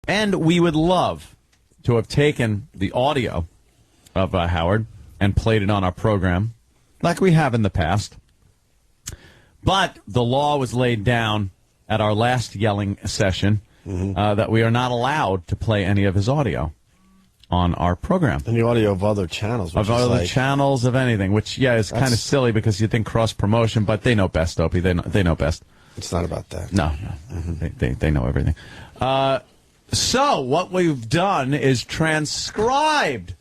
And we would love to have taken the audio of Howard and played it on our program, like we have in the past. But the law was laid down at our last yelling session that we are not allowed to play any of his audio on our program. And the audio of other channels. Of other channels, of anything, which, is kind of silly because you think cross-promotion, but they know best, Opie. They know best. It's not about that. No. They know everything. So what we've done is transcribed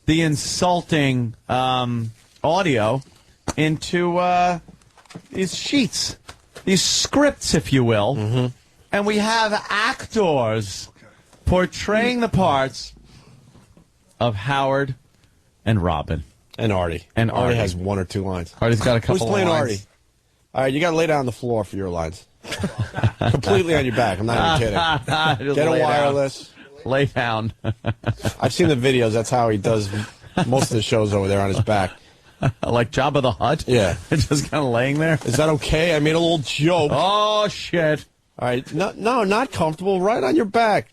the insulting audio into these sheets, these scripts, if you will. And we have actors portraying the parts of Howard and Robin. And Artie. And Artie has one or two lines. Artie's got a couple Who's playing of lines. Artie? All right, you got to lay down on the floor for your lines. Completely on your back. I'm not even kidding. Get a wireless. Lay down. I've seen the videos. That's how he does most of the shows over there on his back. Like Jabba the Hutt? Yeah. Just kind of laying there? Is that okay? I made a little joke. Oh, shit. All right. No, not comfortable. Right on your back.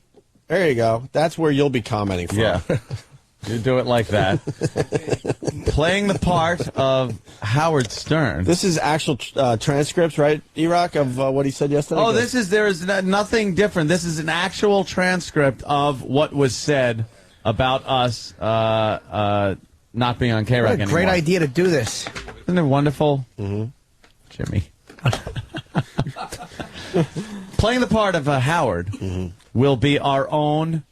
There you go. That's where you'll be commenting from. Yeah. You do it like that. Playing the part of Howard Stern. This is actual transcripts, right, E-Rock, of what he said yesterday? Oh, there is nothing different. This is an actual transcript of what was said about us not being on K-Rock anymore. Great idea to do this. Isn't it wonderful? Jimmy. Playing the part of Howard will be our own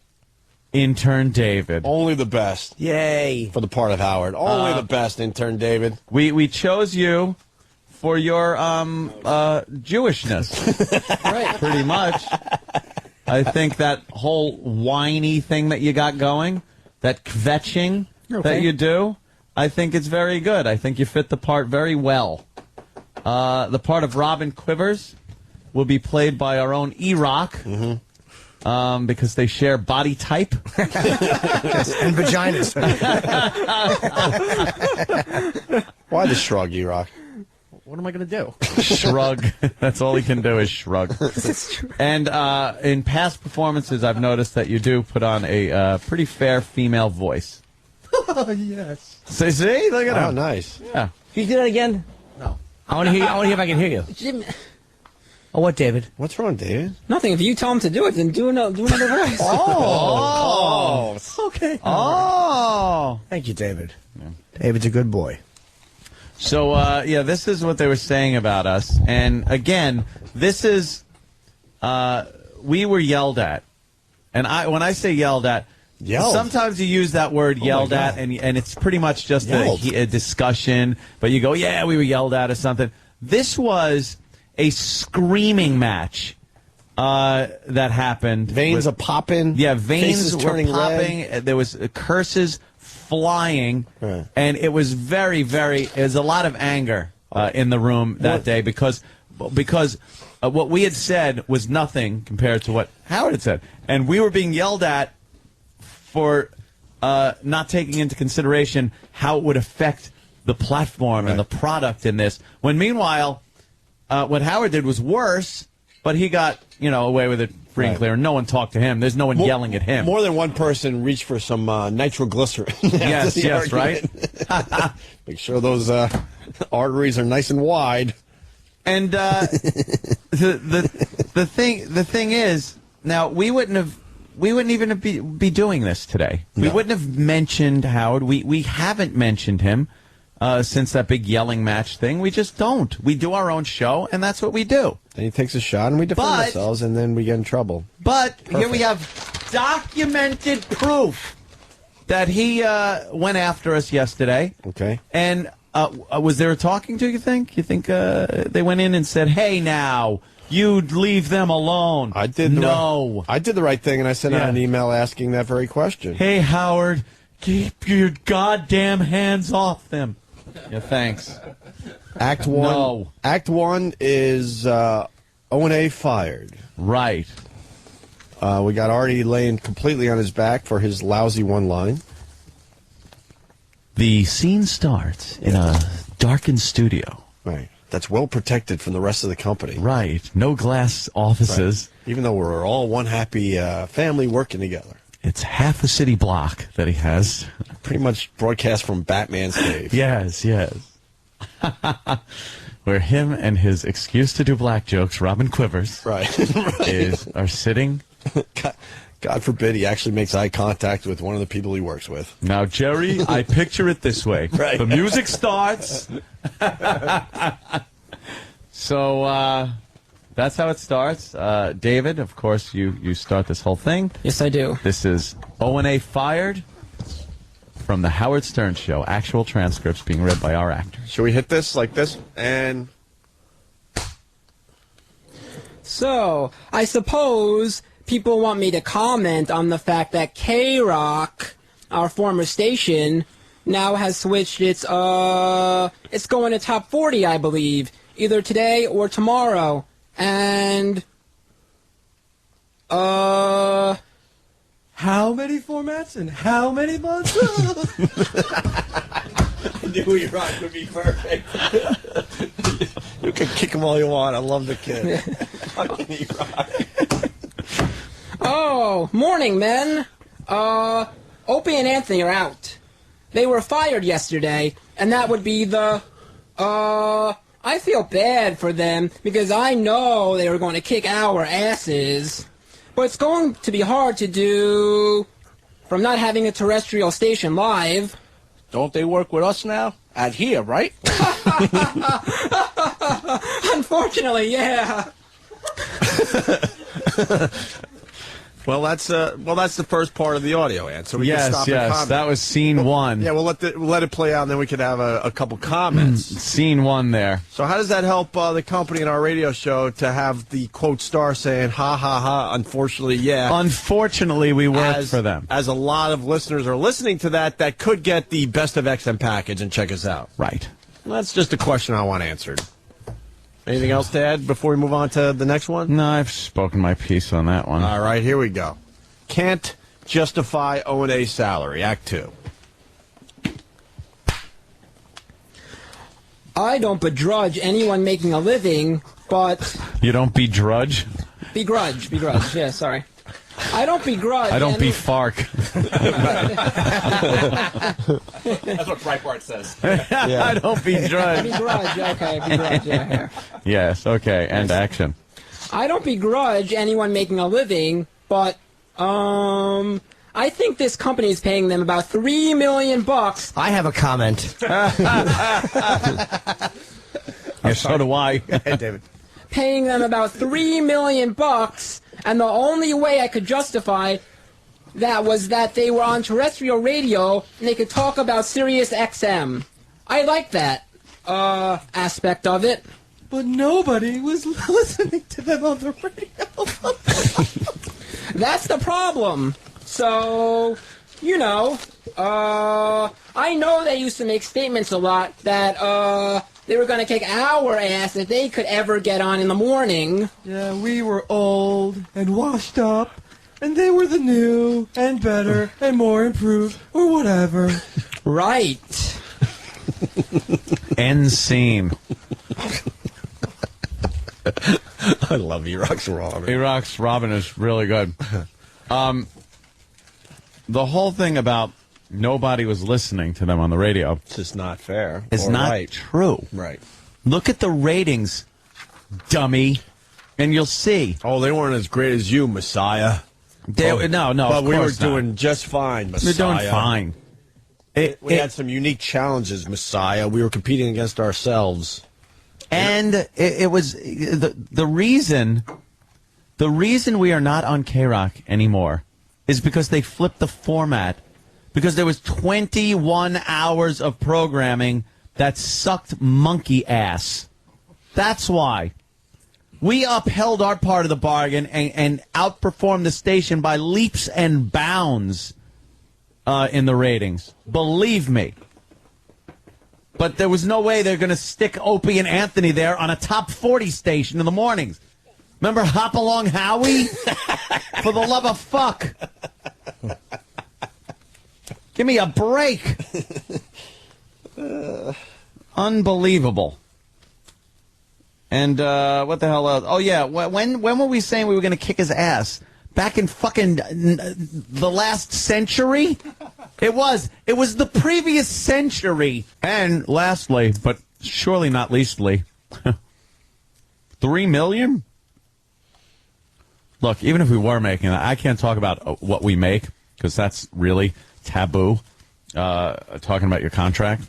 intern David. Only the best. Yay. For the part of Howard. Only the best, intern David. We chose you for your Jewishness. Right. Pretty much. I think that whole whiny thing that you got going, that kvetching that you do, I think it's very good. I think you fit the part very well. The part of Robin Quivers will be played by our own E-Rock. Because they share body type. Yes, and vaginas. Why the shrug, E-Rock? What am I going to do? Shrug. That's all he can do is shrug. This is true. And in past performances, I've noticed that you do put on a pretty fair female voice. Oh, yes. See? Look at him. Oh, nice. Yeah. Can you do that again? No. I want to hear if I can hear you. Jim, Oh, what, David? What's wrong, David? nothing. If you tell him to do it, then do another voice. Oh. Okay. Oh. Thank you, David. Yeah. David's a good boy. So, this is what they were saying about us. And, again, this is, we were yelled at. And when I say yelled at, sometimes you use that word yelled at, and it's pretty much just a discussion. But you go, yeah, we were yelled at or something. This was a screaming match that happened. Veins are popping. Yeah, veins were turning popping. red. There was curses flying, and it was very, very. There's a lot of anger in the room that day because what we had said was nothing compared to what Howard had said, and we were being yelled at for not taking into consideration how it would affect the platform and the product in this. When meanwhile, what Howard did was worse, but he got away with it free and clear. No one talked to him. There's no one yelling at him. More than one person reached for some nitroglycerin. yes, right. Make sure those arteries are nice and wide. And the thing is, now we wouldn't even be doing this today. No. We wouldn't have mentioned Howard. We haven't mentioned him since that big yelling match thing. We just don't. We do our own show, and that's what we do. And he takes a shot, and we defend ourselves, and then we get in trouble. But here we have documented proof that he went after us yesterday. Okay. And was there a talking to, you think? You think they went in and said, hey, now, you'd leave them alone? I did. I did the right thing, and I sent out an email asking that very question. Hey, Howard, keep your goddamn hands off them. Yeah, thanks. Act one. No. Act one is O&A fired. Right. We got Artie laying completely on his back for his lousy one line. The scene starts in a darkened studio. Right. that's well protected from the rest of the company. Right. No glass offices. Right. Even though we're all one happy family working together. It's half a city block that he has. Pretty much broadcast from Batman's cave. Yes. Where him and his excuse to do black jokes, Robin Quivers, right. are sitting. God forbid he actually makes eye contact with one of the people he works with. Now, Jerry, I picture it this way. Right. The music starts. So that's how it starts. David, of course, you start this whole thing. Yes, I do. This is O&A Fired from the Howard Stern Show. Actual transcripts being read by our actors. Should we hit this like this? And So, I suppose people want me to comment on the fact that K-Rock, our former station, now has switched its going to top 40, I believe, either today or tomorrow. And, how many formats and how many months? I knew E-Rock would be perfect. You can kick him all you want. I love the kid. Fucking E-Rock. Oh, morning, men. Opie and Anthony are out. They were fired yesterday, and that would be the, I feel bad for them because I know they were going to kick our asses. But it's going to be hard to do from not having a terrestrial station live. Don't they work with us now? At here, right? Unfortunately, yeah. Well, that's the first part of the audio, Ant. So we can stop and comment. That was scene one. Yeah, we'll let it play out, and then we could have a couple comments. Scene one there. So how does that help the company in our radio show to have the quote star saying, ha, ha, ha, unfortunately, yeah. Unfortunately, we work for them. As a lot of listeners are listening to that could get the Best of XM package and check us out. Right. Well, that's just a question I want answered. Anything else to add before we move on to the next one? No, I've spoken my piece on that one. All right, here we go. Can't justify O&A salary, Act 2. I don't begrudge anyone making a living, but... You don't begrudge? Begrudge, yeah, sorry. I don't begrudge... I don't be-fark. That's what Breitbart says. Yeah. I don't begrudge. Begrudge, okay, begrudge, yeah. Yes, okay, and action. I don't begrudge anyone making a living, but, I think this company is paying them about $3 million. I have a comment. Yeah, so do I. Hey, David. Paying them about $3 million, and the only way I could justify that was that they were on terrestrial radio and they could talk about Sirius XM. I like that aspect of it. But nobody was listening to them on the radio. That's the problem. So, you know, I know they used to make statements a lot that they were going to kick our ass if they could ever get on in the morning. Yeah, we were old and washed up, and they were the new and better and more improved or whatever. Right. End scene. I love E-Rock's Robin. E-Rock's Robin is really good. The whole thing about nobody was listening to them on the radio. It's just not fair. It's not true. Right. Look at the ratings, dummy, and you'll see. Oh, they weren't as great as you, Messiah. No, But of we were course not. doing just fine, Messiah. We're doing fine. We had some unique challenges, Messiah. We were competing against ourselves. And it was the reason we are not on K-Rock anymore is because they flipped the format. Because there was 21 hours of programming that sucked monkey ass. That's why. We upheld our part of the bargain and outperformed the station by leaps and bounds in the ratings. Believe me. But there was no way they're going to stick Opie and Anthony there on a top 40 station in the mornings. Remember Hop Along Howie? For the love of fuck. Give me a break. Unbelievable. And what the hell else? Oh, yeah. When were we saying we were going to kick his ass? Back in fucking the last century? It was the previous century. And lastly, but surely not leastly, 3 million? Look, even if we were making that, I can't talk about what we make because that's really taboo. Talking about your contract.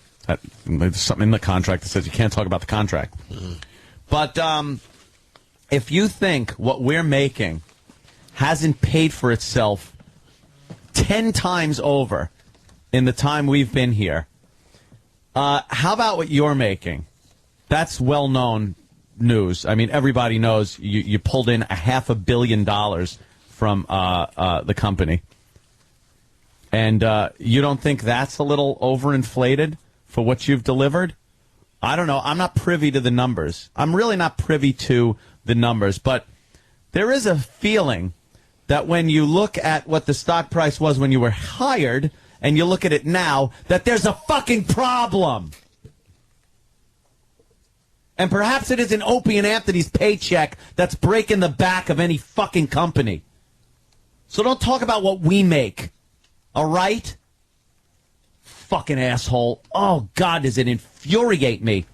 There's something in the contract that says you can't talk about the contract. Mm-hmm. But if you think what we're making hasn't paid for itself 10 times over in the time we've been here, how about what you're making? That's well-known news. I mean, everybody knows you pulled in $500 million from the company. And you don't think that's a little overinflated for what you've delivered? I don't know. I'm not privy to the numbers. I'm really not privy to the numbers. But there is a feeling that when you look at what the stock price was when you were hired and you look at it now, that there's a fucking problem. And perhaps it isn't Opie and Anthony's paycheck that's breaking the back of any fucking company. So don't talk about what we make. All right? Fucking asshole. Oh, God, does it infuriate me.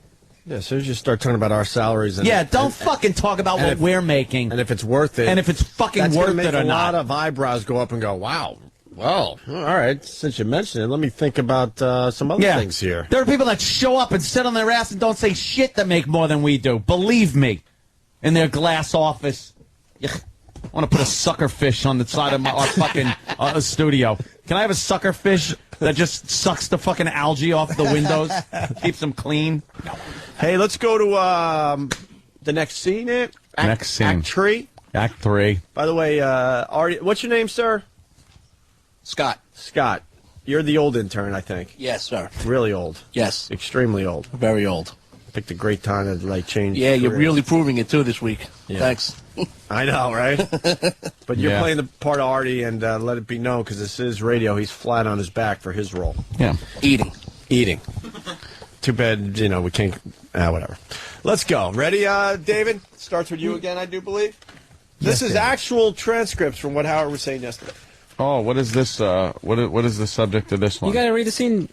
Yeah, as soon as you start talking about our salaries. Don't fucking talk about what we're making. And if it's worth it. And if it's fucking worth it or not. A lot of eyebrows go up and go, wow. Well, all right, since you mentioned it, let me think about some other things here. There are people that show up and sit on their ass and don't say shit that make more than we do. Believe me. In their glass office. Yuck. I want to put a sucker fish on the side of our fucking studio. Can I have a sucker fish that just sucks the fucking algae off the windows? Keeps them clean? Hey, let's go to the next scene. Next scene. Act 3. Act 3. By the way, what's your name, sir? Scott. Scott. You're the old intern, I think. Yes, sir. Really old. Yes. Extremely old. Very old. Picked a great time to change. Yeah, careers. you're really proving it too this week. Yeah. Thanks. I know, right? But you're playing the part of Artie, and let it be known, because this is radio, he's flat on his back for his role. Yeah. Eating. Too bad, we can't. Whatever. Let's go. Ready, David? Starts with you again, I do believe. This is actual transcripts from what Howard was saying yesterday. Oh, what is this? What is the subject of this one? You got to read the scene.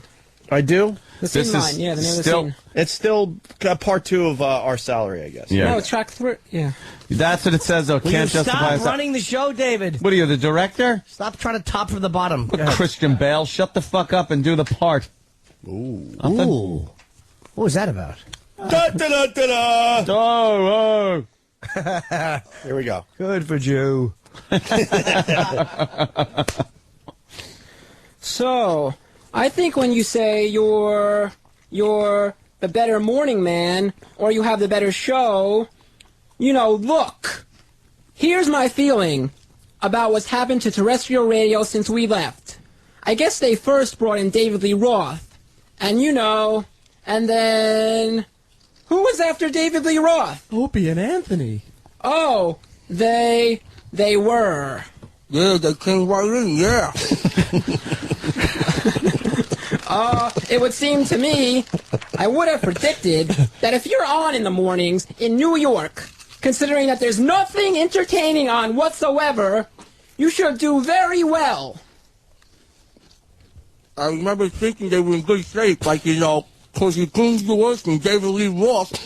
I do? The scene line, yeah, the name of the scene. It's still part 2 of our salary, I guess. Yeah. No, track 3. Yeah. That's what it says, though. Can't justify. Stop running the show, David. What are you, the director? Stop trying to top from the bottom. Christian Bale, shut the fuck up and do the part. Ooh. Ooh. What was that about? Da-da-da-da-da! Oh, Here we go. Good for Joe. So, I think when you say you're the better morning man, or you have the better show, look, here's my feeling about what's happened to terrestrial radio since we left. I guess they first brought in David Lee Roth, and and then, who was after David Lee Roth? Opie and Anthony. Oh, they were. Yeah, they came right in, yeah. It would seem to me, I would have predicted that if you're on in the mornings in New York, considering that there's nothing entertaining on whatsoever, you should do very well. I remember thinking they were in good shape, because you couldn't do worse than David Lee Roth.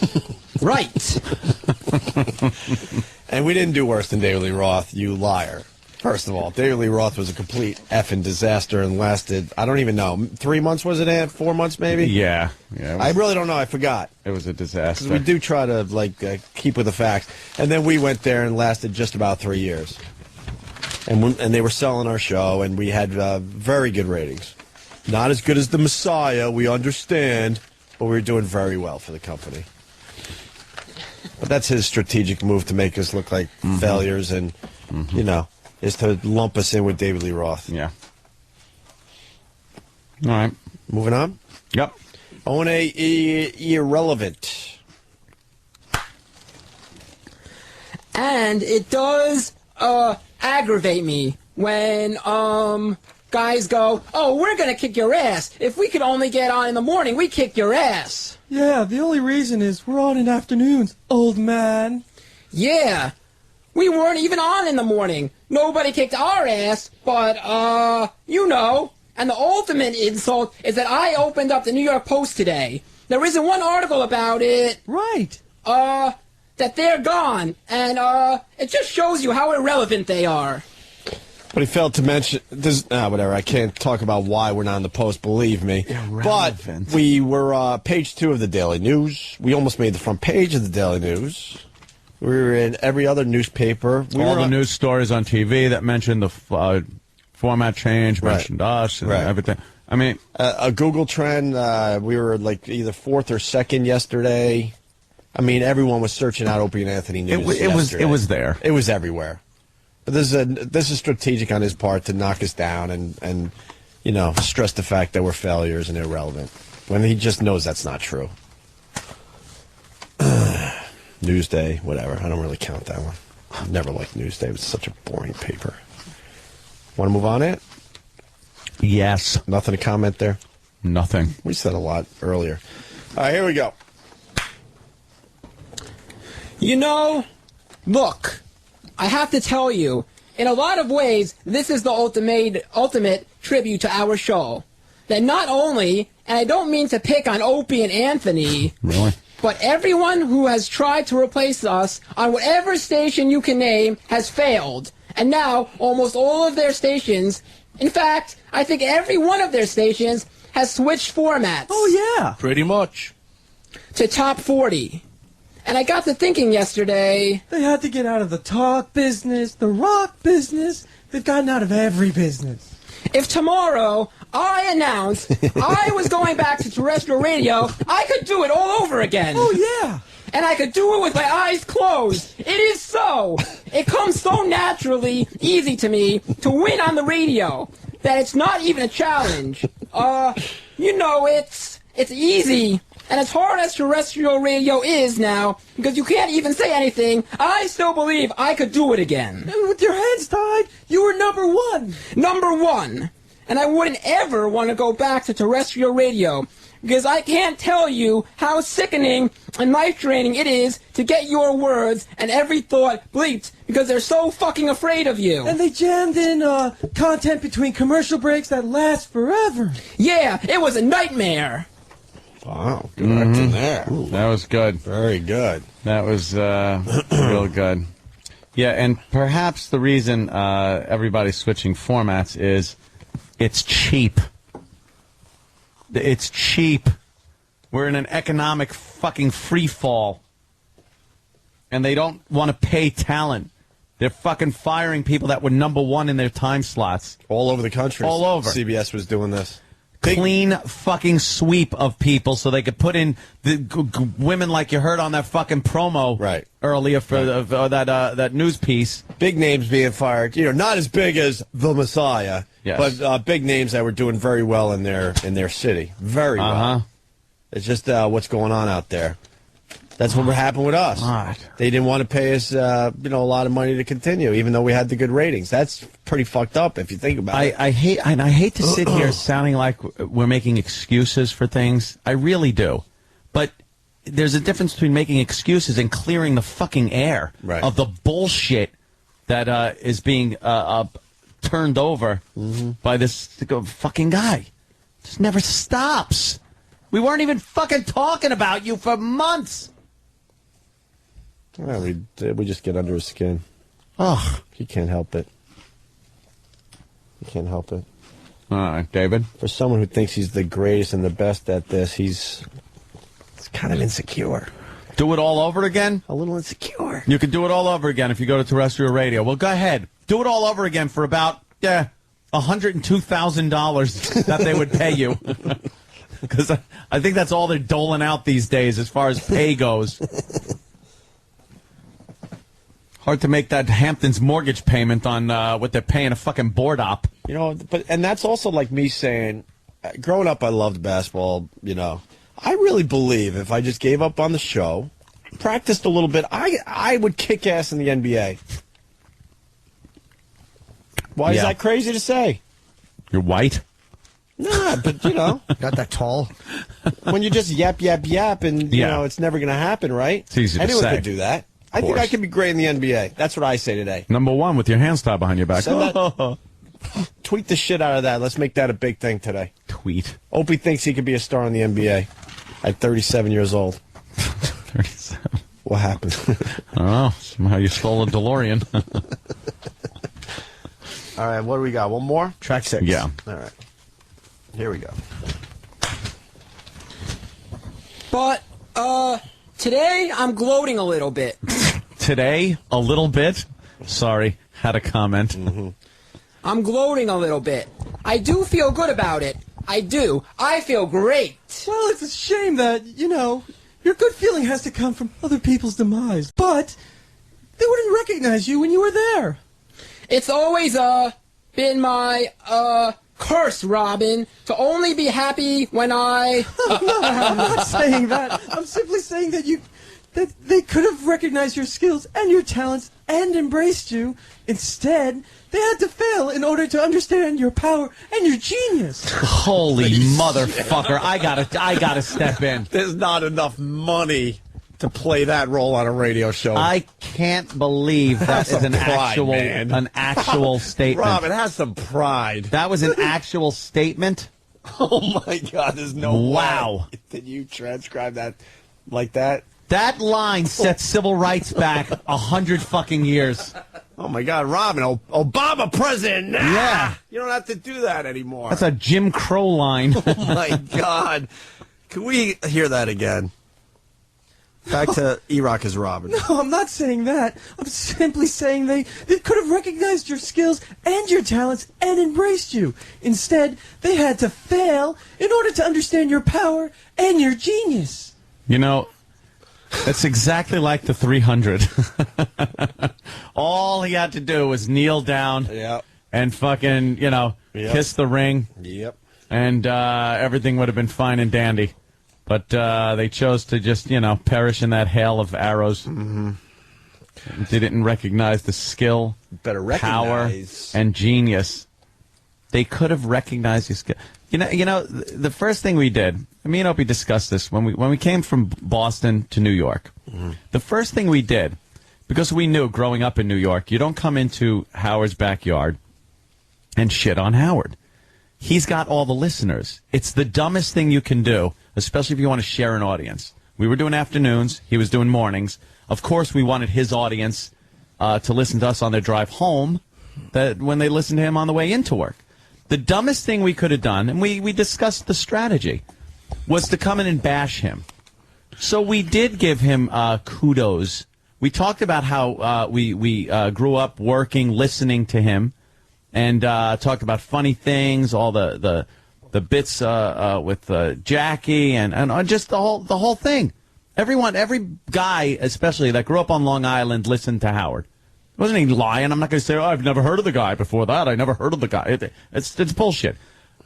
Right. And we didn't do worse than David Lee Roth, you liar. First of all, David Lee Roth was a complete effing disaster and lasted, I don't even know, 3 months was it, Ant? 4 months maybe? Yeah. I really don't know, I forgot. It was a disaster. Because we do try to, keep with the facts. And then we went there and lasted just about 3 years. And they were selling our show, and we had very good ratings. Not as good as The Messiah, we understand, but we were doing very well for the company. But that's his strategic move to make us look like failures and, is to lump us in with David Lee Roth. Yeah. All right. Moving on? Yep. Irrelevant. And it does aggravate me when guys go, oh, we're going to kick your ass. If we could only get on in the morning, we kick your ass. Yeah, the only reason is we're on in afternoons, old man. Yeah. We weren't even on in the morning. Nobody kicked our ass, but, you know. And the ultimate insult is that I opened up the New York Post today. There isn't one article about it. Right. That they're gone. And, it just shows you how irrelevant they are. But he failed to mention this. Whatever. I can't talk about why we're not in the Post. Believe me. Irrelevant. But we were page 2 of the Daily News. We almost made the front page of the Daily News. We were in every other newspaper. All the news stories on TV that mentioned the format change, mentioned us, and everything. I mean, a Google trend. We were like either 4th or 2nd yesterday. I mean, everyone was searching out Opie and Anthony news. It was there. It was everywhere. But this is strategic on his part to knock us down and you know, stress the fact that we're failures and irrelevant when he just knows that's not true. Newsday, whatever. I don't really count that one. Never liked Newsday. It was such a boring paper. Want to move on it? Yes. Nothing to comment there? Nothing. We said a lot earlier. All right, here we go. You know, look, I have to tell you, in a lot of ways, this is the ultimate tribute to our show. That not only, and I don't mean to pick on Opie and Anthony, Really? but everyone who has tried to replace us on whatever station you can name has failed. And now, almost all of their stations, in fact, I think every one of their stations has switched formats. Oh, yeah. Pretty much. To top 40. And I got to thinking yesterday, They had to get out of the talk business, the rock business. They've gotten out of every business. if tomorrow I announced I was going back to terrestrial radio, I could do it all over again. Oh, yeah. And I could do it with my eyes closed. It is so. It comes so naturally easy to me to win on the radio that it's not even a challenge. You know, it's easy. And as hard as terrestrial radio is now, because you can't even say anything, I still believe I could do it again. And with your hands tied, you were number one. Number one. And I wouldn't ever want to go back to terrestrial radio, because I can't tell you how sickening and life-draining it is to get your words and every thought bleeped because they're so fucking afraid of you. And they jammed in content between commercial breaks that last forever. Yeah, it was a nightmare. Wow, good acting there. That was good. Very good. That was real good. Yeah, and perhaps the reason everybody's switching formats is it's cheap. It's cheap. We're in an economic fucking free fall. And they don't want to pay talent. They're fucking firing people that were number one in their time slots. All over the country. All over. CBS was doing this. Clean fucking sweep of people so they could put in the women like you heard on that fucking promo earlier for that news piece. Big names being fired. You know, not as big as the Messiah, but big names that were doing very well in their city. Very well. It's just what's going on out there. That's what happened with us. God. They didn't want to pay us, a lot of money to continue, even though we had the good ratings. That's pretty fucked up if you think about it. I hate to sit here sounding like we're making excuses for things. I really do, but there's a difference between making excuses and clearing the fucking air of the bullshit that is being turned over by this fucking guy. Just never stops. We weren't even fucking talking about you for months. Well, we just get under his skin. Oh, he can't help it. He can't help it. All right, David. For someone who thinks he's the greatest and the best at this, he's kind of insecure. Do it all over again? A little insecure. You could do it all over again if you go to terrestrial radio. Well, go ahead. Do it all over again for about $102,000 that they would pay you. Because I think that's all they're doling out these days as far as pay goes. Hard to make that Hamptons mortgage payment on what they're paying a fucking board op. You know, and that's also like me saying, growing up I loved basketball, I really believe if I just gave up on the show, practiced a little bit, I would kick ass in the NBA. Why is that crazy to say? You're white? Nah, but you know, Not that tall. when you just yap, and you Yeah. know it's never going to happen, right? It's easy to Anyone say. could do that. I think I could be great in the NBA. That's what I say today. Number one with your hands tied behind your back. Send that- Tweet the shit out of that. Let's make that a big thing today. Tweet. Opie thinks he could be a star in the NBA at 37 years old. 37. What happened? I don't know. Somehow you stole a DeLorean. All right, what do we got? One more? Track 6. Yeah. All right. Here we go. But, today I'm gloating a little bit. Today, a little bit. Sorry, had a comment. I'm gloating a little bit. I do feel good about it. I do. I feel great. Well, it's a shame that, your good feeling has to come from other people's demise. But they wouldn't recognize you when you were there. It's always, been my, curse, Robin, to only be happy when I... No, I'm not saying that. I'm simply saying that that they could have recognized your skills and your talents and embraced you. Instead, they had to fail in order to understand your power and your genius. Holy motherfucker! I gotta step in. There's not enough money to play that role on a radio show. I can't believe that is an pride, man. actual statement. Rob, it has some pride. That was an actual statement. Oh my God, there's no Wow. way. Did you transcribe that like that? That line sets civil rights back 100 fucking years. Oh my God, Robin, Obama president now. Yeah. You don't have to do that anymore. That's a Jim Crow line. Oh my God. Can we hear that again? Back to E-Rock as Robin. No, I'm not saying that. I'm simply saying they could have recognized your skills and your talents and embraced you. Instead, they had to fail in order to understand your power and your genius. You know, that's exactly like the 300. All he had to do was kneel down Yep. and fucking, Yep. kiss the ring, Yep. and everything would have been fine and dandy. But they chose to just, perish in that hail of arrows. Mm-hmm. They didn't recognize the skill, Better power, recognize. and genius. They could have recognized your skill. The first thing we did, me and Opie discussed this when we came from Boston to New York. Mm-hmm. The first thing we did, because we knew growing up in New York, you don't come into Howard's backyard and shit on Howard. He's got all the listeners. It's the dumbest thing you can do, especially if you want to share an audience. We were doing afternoons. He was doing mornings. Of course, we wanted his audience to listen to us on their drive home, that when they listened to him on the way into work. The dumbest thing we could have done, and we discussed the strategy, was to come in and bash him. So we did give him kudos. We talked about how we grew up working, listening to him, and talked about funny things, all the bits with Jackie, and just the whole thing. Every guy, especially that grew up on Long Island, listened to Howard. Wasn't he lying? I'm not going to say, I've never heard of the guy before that. I never heard of the guy. It's bullshit.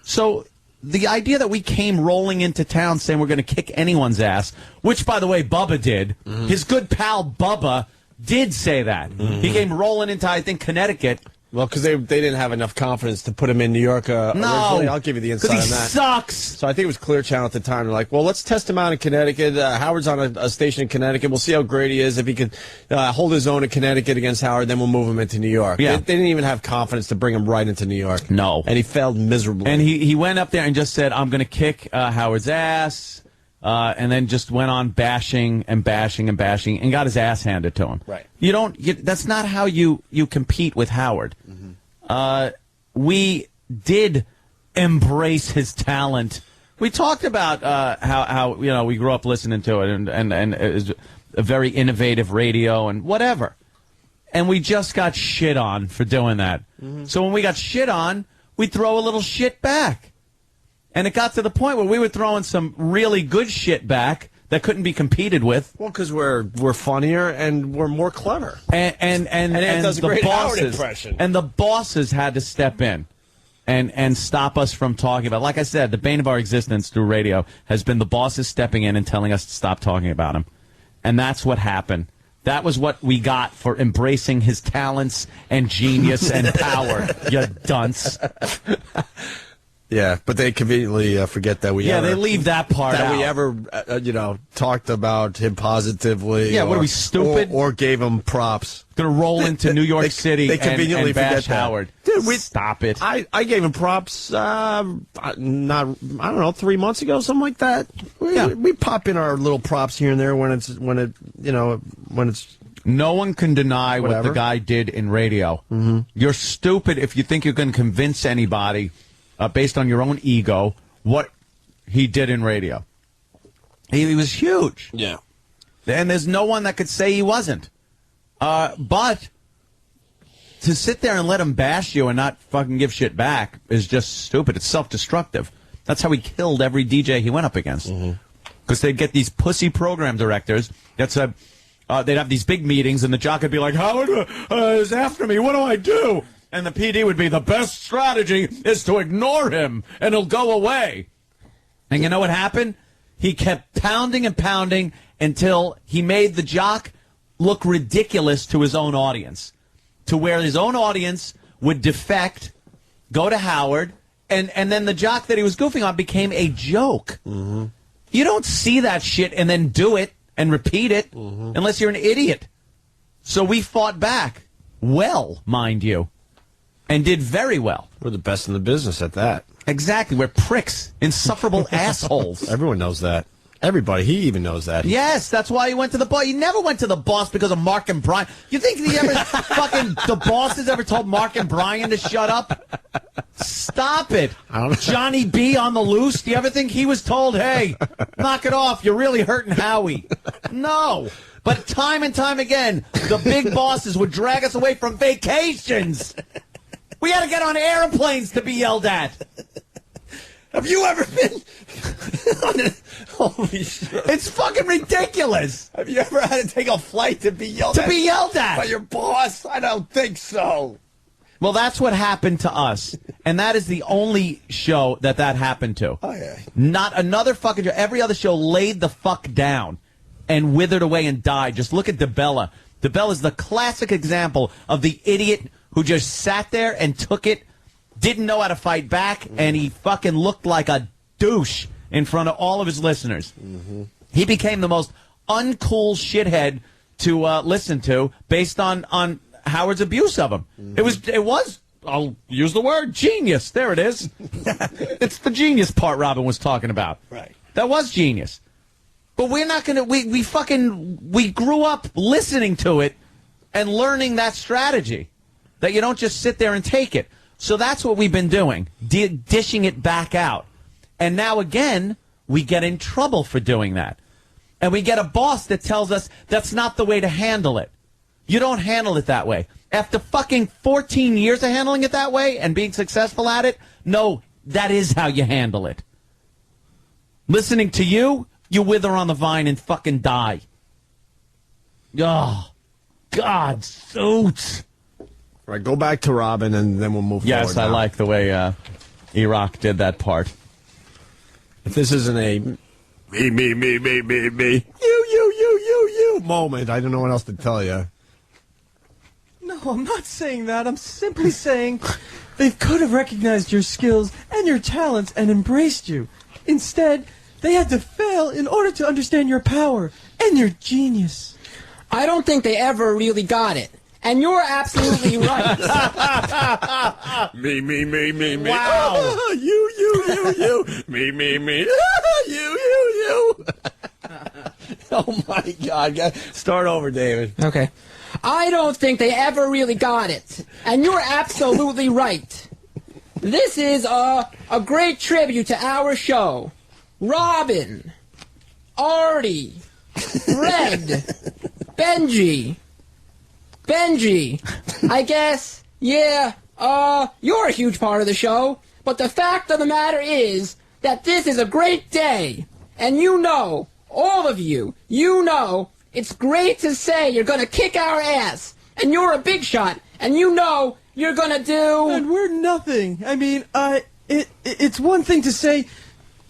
So the idea that we came rolling into town saying we're going to kick anyone's ass, which, by the way, Bubba did. Mm-hmm. His good pal Bubba did say that. Mm-hmm. He came rolling into, I think, Connecticut. Well, because they didn't have enough confidence to put him in New York originally. I'll give you the insight on that. Because he sucks. So I think it was Clear Channel at the time. They're like, well, let's test him out in Connecticut. Howard's on a station in Connecticut. We'll see how great he is. If he could hold his own in Connecticut against Howard, then we'll move him into New York. Yeah. They didn't even have confidence to bring him right into New York. No. And he failed miserably. And he went up there and just said, I'm going to kick Howard's ass. And then just went on bashing and bashing and bashing and got his ass handed to him. Right. That's not how you compete with Howard. Mm-hmm. We did embrace his talent. We talked about how we grew up listening to it, and it was a very innovative radio and whatever. And we just got shit on for doing that. Mm-hmm. So when we got shit on, we throw a little shit back. And it got to the point where we were throwing some really good shit back that couldn't be competed with. Well, because we're funnier and we're more clever. And it does a the great Howard bosses impression. And the bosses had to step in and stop us from talking about. Like I said, the bane of our existence through radio has been the bosses stepping in and telling us to stop talking about him. And that's what happened. That was what we got for embracing his talents and genius and power, you dunce. Yeah, but they conveniently forget that we they leave that part that out. we ever, talked about him positively. Yeah, what are we, stupid? Or gave him props. Going to roll into New York City they conveniently and bash forget that. Howard. Dude, Stop it. I gave him props, I don't know, 3 months ago, something like that. We pop in our little props here and there when it's. No one can deny what Whatever. the guy did in radio. Mm-hmm. You're stupid if you think you're going to convince anybody based on your own ego what he did in radio. He was huge. Yeah. And there's no one that could say he wasn't. But to sit there and let him bash you and not fucking give shit back is just stupid. It's self-destructive. That's how he killed every DJ he went up against. Because they'd get these pussy program directors that said, they'd have these big meetings, and the jock would be like, Howard is after me. What do I do? And the PD would be, the best strategy is to ignore him, and he'll go away. And you know what happened? He kept pounding and pounding until he made the jock look ridiculous to his own audience, to where his own audience would defect, go to Howard, and then the jock that he was goofing on became a joke. Mm-hmm. You don't see that shit and then do it and repeat it unless you're an idiot. So we fought back. Well, mind you. And did very well. We're the best in the business at that. Exactly. We're pricks. Insufferable assholes. Everyone knows that. Everybody. He even knows that. Yes, that's why he went to the boss. He never went to the boss because of Mark and Brian. You think he ever the bosses ever told Mark and Brian to shut up? Stop it. Johnny B on the loose. Do you ever think he was told, hey, knock it off, you're really hurting Howie? No. But time and time again, the big bosses would drag us away from vacations. We had to get on airplanes to be yelled at. Have you ever been holy shit. It's fucking ridiculous. Have you ever had to take a flight to be yelled at? To be yelled at. By your boss? I don't think so. Well, that's what happened to us. And that is the only show that happened to. Oh, yeah. Not another fucking show. Every other show laid the fuck down and withered away and died. Just look at DeBella. DeBella's the classic example of the idiot who just sat there and took it, didn't know how to fight back, and he fucking looked like a douche in front of all of his listeners. Mm-hmm. He became the most uncool shithead to listen to based on Howard's abuse of him. Mm-hmm. It was, I'll use the word, genius. There it is. It's the genius part Robin was talking about. Right. That was genius. But we're not going to, we grew up listening to it and learning that strategy, that you don't just sit there and take it. So that's what we've been doing, dishing it back out. And now again, we get in trouble for doing that. And we get a boss that tells us that's not the way to handle it. You don't handle it that way. After fucking 14 years of handling it that way and being successful at it, no, that is how you handle it. Listening to you, you wither on the vine and fucking die. Oh, God, suits. All right, go back to Robin, and then we'll move forward. Yes, I like the way Iraq did that part. If this isn't a me, you moment, I don't know what else to tell you. No, I'm not saying that. I'm simply saying they could have recognized your skills and your talents and embraced you. Instead, they had to fail in order to understand your power and your genius. I don't think they ever really got it. And you're absolutely right. Me. Wow. You. Me. You. Oh, my God. Start over, David. Okay. I don't think they ever really got it. And you're absolutely right. This is a great tribute to our show. Robin, Artie, Fred, Benji, I guess, yeah, you're a huge part of the show, but the fact of the matter is that this is a great day, and you know, all of you, you know, it's great to say you're gonna kick our ass, and you're a big shot, and you know you're gonna do... And we're nothing. I mean, it's one thing to say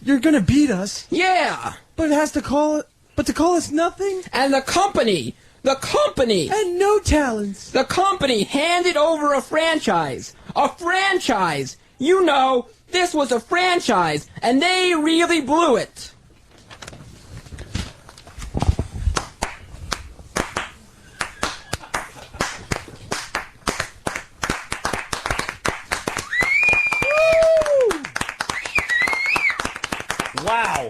you're gonna beat us. Yeah. But to call us nothing? And the company The company. And no talents. The company handed over a franchise. A franchise. You know, this was a franchise, and they really blew it. Wow.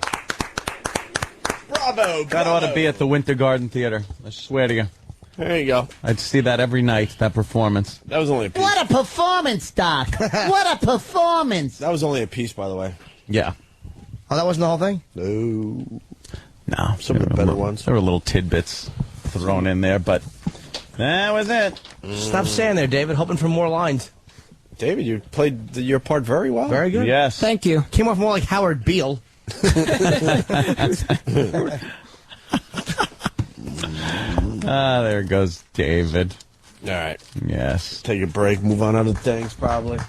Bravo. That ought to be at the Winter Garden Theater. I swear to you. There you go. I'd see that every night, that performance. That was only a piece. What a performance, Doc. What a performance. That was only a piece, by the way. Yeah. Oh, that wasn't the whole thing? No. No. Some of the better ones. There were little tidbits thrown in there, but that was it. Stop saying there, David. Hoping for more lines. David, you played your part very well. Very good. Yes. Thank you. Came off more like Howard Beale. There goes David. All right. Yes. Take a break. Move on to other things, probably.